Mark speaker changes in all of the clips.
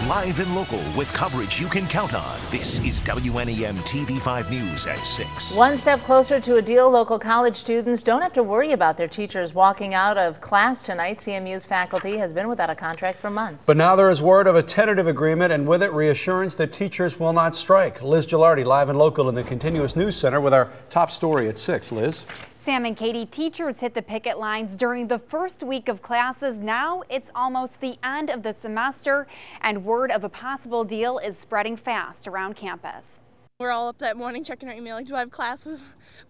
Speaker 1: Live and local with coverage you can count on. This is WNEM TV5 News at 6.
Speaker 2: One step closer to a deal. Local college students don't have to worry about their teachers walking out of class tonight. CMU's faculty has been without a contract for months.
Speaker 3: But now there is word of a tentative agreement, and with it, reassurance that teachers will not strike. Liz Gilardi, live and local in the Continuous News Center with our top story at 6. Liz?
Speaker 4: Sam and Katie, teachers hit the picket lines during the first week of classes. Now it's almost the end of the semester, and word of a possible deal is spreading fast around campus.
Speaker 5: We're all up that morning checking our email, like, do I have class? Am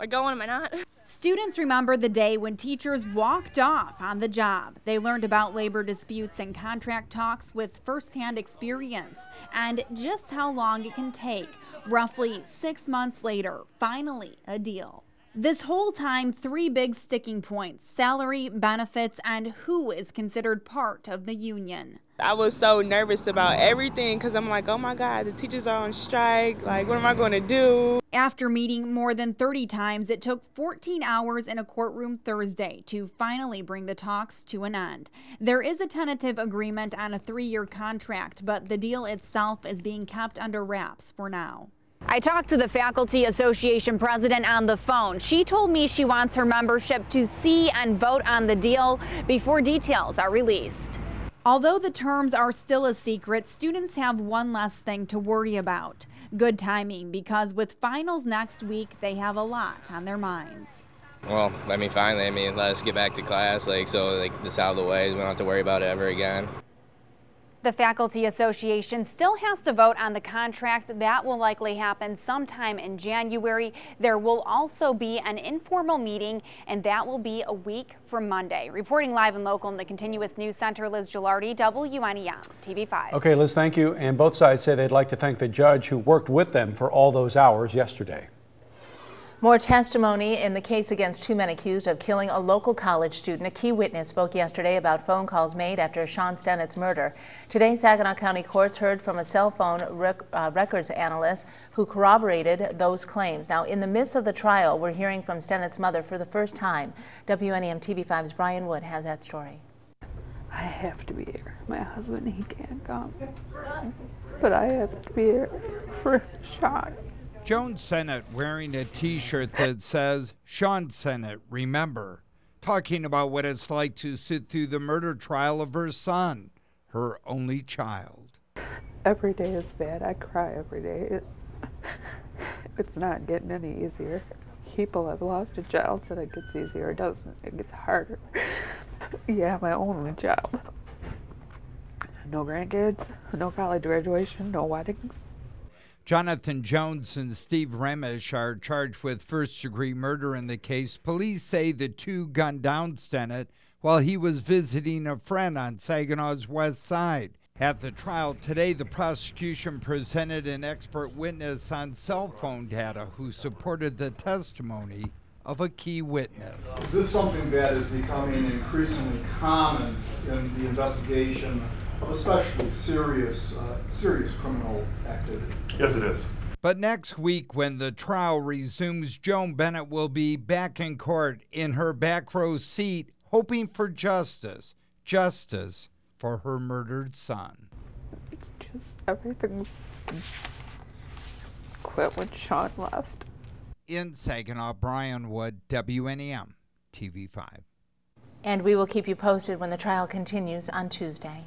Speaker 5: I going? Am I not?
Speaker 4: Students remember the day when teachers walked off on the job. They learned about labor disputes and contract talks with firsthand experience and just how long it can take. Roughly 6 months later, finally a deal. This whole time, 3 big sticking points: salary, benefits, and who is considered part of the union.
Speaker 5: I was so nervous about everything because I'm like, oh my God, the teachers are on strike. Like, what am I going to do?
Speaker 4: After meeting more than 30 times, it took 14 hours in a courtroom Thursday to finally bring the talks to an end. There is a tentative agreement on a 3-year contract, but the deal itself is being kept under wraps for now. I talked to the Faculty Association president on the phone. She told me she wants her membership to see and vote on the deal before details are released. Although the terms are still a secret, students have one less thing to worry about. Good timing, because with finals next week, they have a lot on their minds.
Speaker 6: Well, finally, let us get back to class, so this out of the way. We don't have to worry about it ever again.
Speaker 4: The Faculty Association still has to vote on the contract. That will likely happen sometime in January. There will also be an informal meeting, and that will be a week from Monday. Reporting live and local in the Continuous News Center, Liz Gilardi, WNEM TV5.
Speaker 3: Okay, Liz, thank you. And both sides say they'd like to thank the judge who worked with them for all those hours yesterday.
Speaker 2: More testimony in the case against 2 men accused of killing a local college student. A key witness spoke yesterday about phone calls made after Sean Stennett's murder. Today, Saginaw County courts heard from a cell phone records analyst who corroborated those claims. Now, in the midst of the trial, we're hearing from Stennett's mother for the first time. WNEM TV5's Brian Wood has that story.
Speaker 7: I have to be here. My husband, he can't come. But I have to be here for Sean.
Speaker 8: Joan Sennett wearing a t-shirt that says, Sean Sennett, remember, talking about what it's like to sit through the murder trial of her son, her only child. Every
Speaker 7: day is bad. I cry every day. It's not getting any easier. People have lost a child, said it gets easier. It doesn't. It gets harder. Yeah, my only child. No grandkids, no college graduation, no weddings.
Speaker 8: Jonathan Jones and Steve Remish are charged with first-degree murder in the case. Police say the two gunned down Stennett while he was visiting a friend on Saginaw's west side. At the trial today, the prosecution presented an expert witness on cell phone data who supported the testimony of a key witness.
Speaker 9: Is this something that is becoming increasingly common in the investigation of especially serious criminal activity?
Speaker 10: Yes, it is.
Speaker 8: But next week, when the trial resumes, Joan Bennett will be back in court in her back row seat, hoping for justice for her murdered son.
Speaker 7: It's just everything quit when Sean left.
Speaker 8: In Saginaw, Brian Wood, WNEM TV5.
Speaker 2: And we will keep you posted when the trial continues on Tuesday.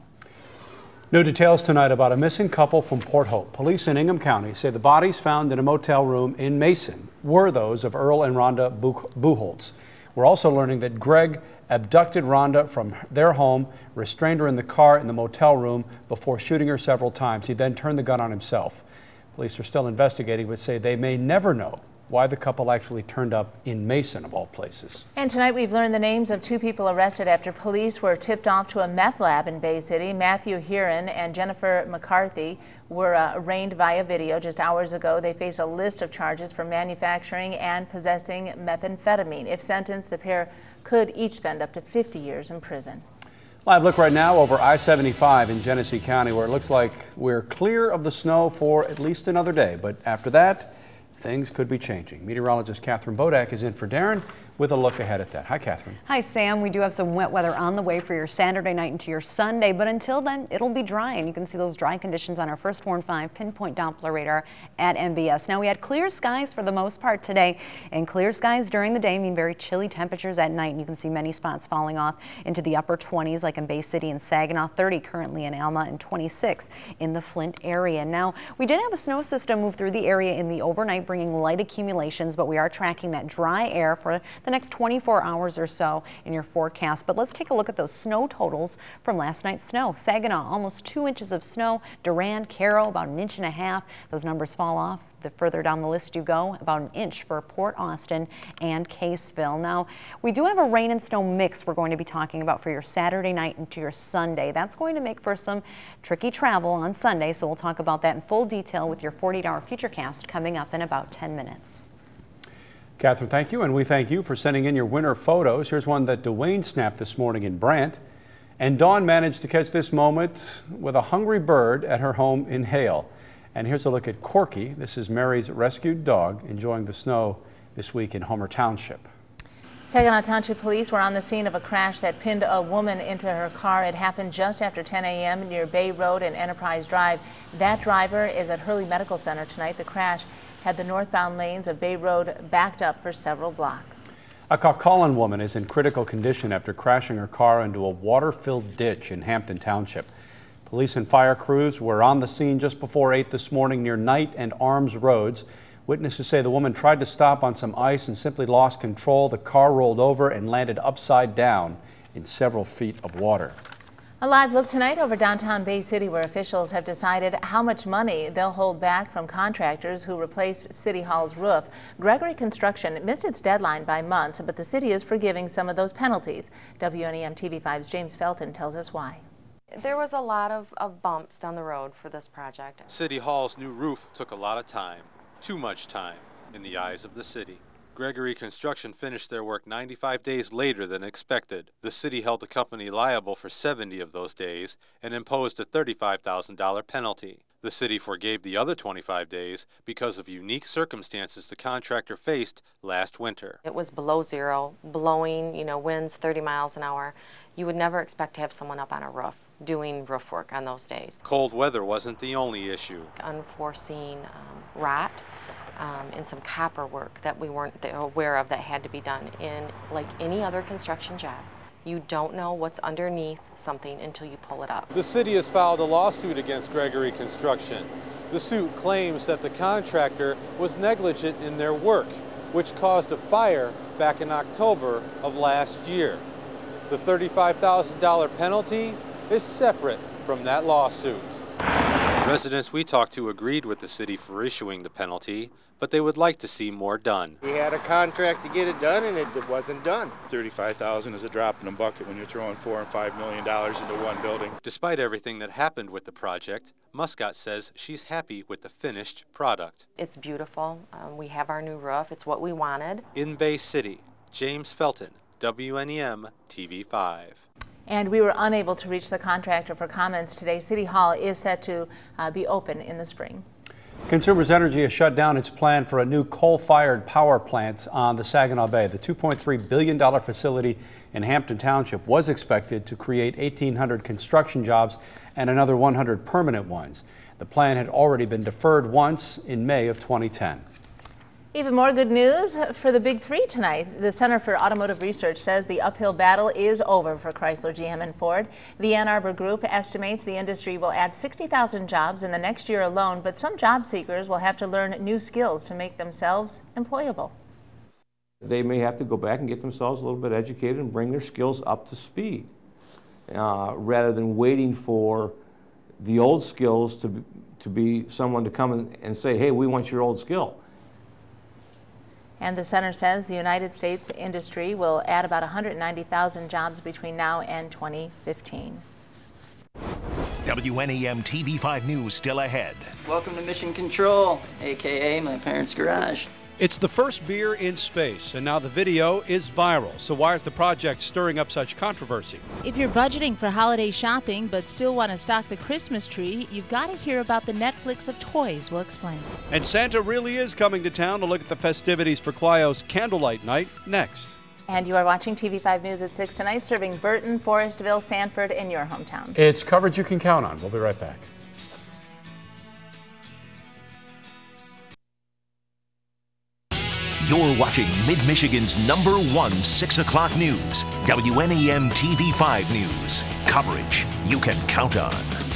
Speaker 3: New details tonight about a missing couple from Port Hope. Police in Ingham County say the bodies found in a motel room in Mason were those of Earl and Rhonda Buchholz. We're also learning that Greg abducted Rhonda from their home, restrained her in the car in the motel room before shooting her several times. He then turned the gun on himself. Police are still investigating, but say they may never know why the couple actually turned up in Mason, of all places.
Speaker 2: And tonight we've learned the names of 2 people arrested after police were tipped off to a meth lab in Bay City. Matthew Heron and Jennifer McCarthy were arraigned via video just hours ago. They face a list of charges for manufacturing and possessing methamphetamine. If sentenced, the pair could each spend up to 50 years in prison.
Speaker 3: Live look right now over I-75 in Genesee County, where it looks like we're clear of the snow for at least another day. But after that, things could be changing. Meteorologist Catherine Bodak is in for Darren with a look ahead at that. Hi, Catherine.
Speaker 10: Hi, Sam. We do have some wet weather on the way for your Saturday night into your Sunday, but until then, it'll be dry, and you can see those dry conditions on our Firstborn 5 pinpoint Doppler radar at MBS. Now, we had clear skies for the most part today, and clear skies during the day mean very chilly temperatures at night, and you can see many spots falling off into the upper 20s, like in Bay City and Saginaw, 30 currently in Alma, and 26 in the Flint area. Now, we did have a snow system move through the area in the overnight, bringing light accumulations, but we are tracking that dry air for the next 24 hours or so in your forecast. But let's take a look at those snow totals from last night's snow. Saginaw, almost 2 inches of snow. Durand, Caro, about 1.5 inches. Those numbers fall off the further down the list you go, about 1 inch for Port Austin and Caseville. Now, we do have a rain and snow mix we're going to be talking about for your Saturday night into your Sunday. That's going to make for some tricky travel on Sunday, so we'll talk about that in full detail with your 48-hour futurecast coming up in about 10 minutes.
Speaker 3: Catherine, thank you, and we thank you for sending in your winter photos. Here's one that Dwayne snapped this morning in Brant. And Dawn managed to catch this moment with a hungry bird at her home in Hale. And here's a look at Corky. This is Mary's rescued dog enjoying the snow this week in Homer Township.
Speaker 2: Saginaw Township Police were on the scene of a crash that pinned a woman into her car. It happened just after 10 a.m. near Bay Road and Enterprise Drive. That driver is at Hurley Medical Center tonight. The crash had the northbound lanes of Bay Road backed up for several blocks.
Speaker 3: A Caucalan woman is in critical condition after crashing her car into a water-filled ditch in Hampton Township. Police and fire crews were on the scene just before 8 this morning near Knight and Arms Roads. Witnesses say the woman tried to stop on some ice and simply lost control. The car rolled over and landed upside down in several feet of water.
Speaker 2: A live look tonight over downtown Bay City, where officials have decided how much money they'll hold back from contractors who replaced City Hall's roof. Gregory Construction missed its deadline by months, but the city is forgiving some of those penalties. WNEM TV5's James Felton tells us why.
Speaker 11: There was a lot of bumps down the road for this project.
Speaker 12: City Hall's new roof took a lot of time, too much time, in the eyes of the city. Gregory Construction finished their work 95 days later than expected. The city held the company liable for 70 of those days and imposed a $35,000 penalty. The city forgave the other 25 days because of unique circumstances the contractor faced last winter.
Speaker 11: It was below zero, blowing, winds 30 miles an hour. You would never expect to have someone up on a roof doing roof work on those days.
Speaker 12: Cold weather wasn't the only issue.
Speaker 11: Unforeseen rot and some copper work that we weren't aware of that had to be done. In like any other construction job, you don't know what's underneath something until you pull it up.
Speaker 12: The city has filed a lawsuit against Gregory Construction. The suit claims that the contractor was negligent in their work, which caused a fire back in October of last year. The $35,000 penalty is separate from that lawsuit. Residents we talked to agreed with the city for issuing the penalty, but they would like to see more done.
Speaker 13: We had a contract to get it done, and it wasn't done. $35,000 is a drop in a bucket when you're throwing $4 and $5 million into one building.
Speaker 12: Despite everything that happened with the project, Muscat says she's happy with the finished product.
Speaker 11: It's beautiful. We have our new roof. It's what we wanted.
Speaker 12: In Bay City, James Felton, WNEM TV5.
Speaker 2: And we were unable to reach the contractor for comments today. City Hall is set to be open in the spring.
Speaker 3: Consumers Energy has shut down its plan for a new coal-fired power plant on the Saginaw Bay. The $2.3 billion facility in Hampton Township was expected to create 1,800 construction jobs and another 100 permanent ones. The plan had already been deferred once in May of 2010.
Speaker 2: Even more good news for the Big Three tonight. The Center for Automotive Research says the uphill battle is over for Chrysler, GM, and Ford. The Ann Arbor Group estimates the industry will add 60,000 jobs in the next year alone, but some job seekers will have to learn new skills to make themselves employable.
Speaker 14: They may have to go back and get themselves a little bit educated and bring their skills up to speed, rather than waiting for the old skills to be someone to come and say, hey, we want your old skill.
Speaker 2: And the center says the United States industry will add about 190,000 jobs between now and 2015.
Speaker 1: WNEM TV5 News still ahead.
Speaker 15: Welcome to Mission Control, aka my parents' garage.
Speaker 3: It's the first beer in space, and now the video is viral. So why is the project stirring up such controversy?
Speaker 16: If you're budgeting for holiday shopping but still want to stock the Christmas tree, you've got to hear about the Netflix of toys. We'll explain.
Speaker 3: And Santa really is coming to town to look at the festivities for Clio's Candlelight Night next.
Speaker 2: And you are watching TV5 News at 6 tonight, serving Burton, Forestville, Sanford in your hometown.
Speaker 3: It's coverage you can count on. We'll be right back.
Speaker 1: You're watching Mid-Michigan's #1 6 o'clock news, WNEM TV5 News. Coverage you can count on.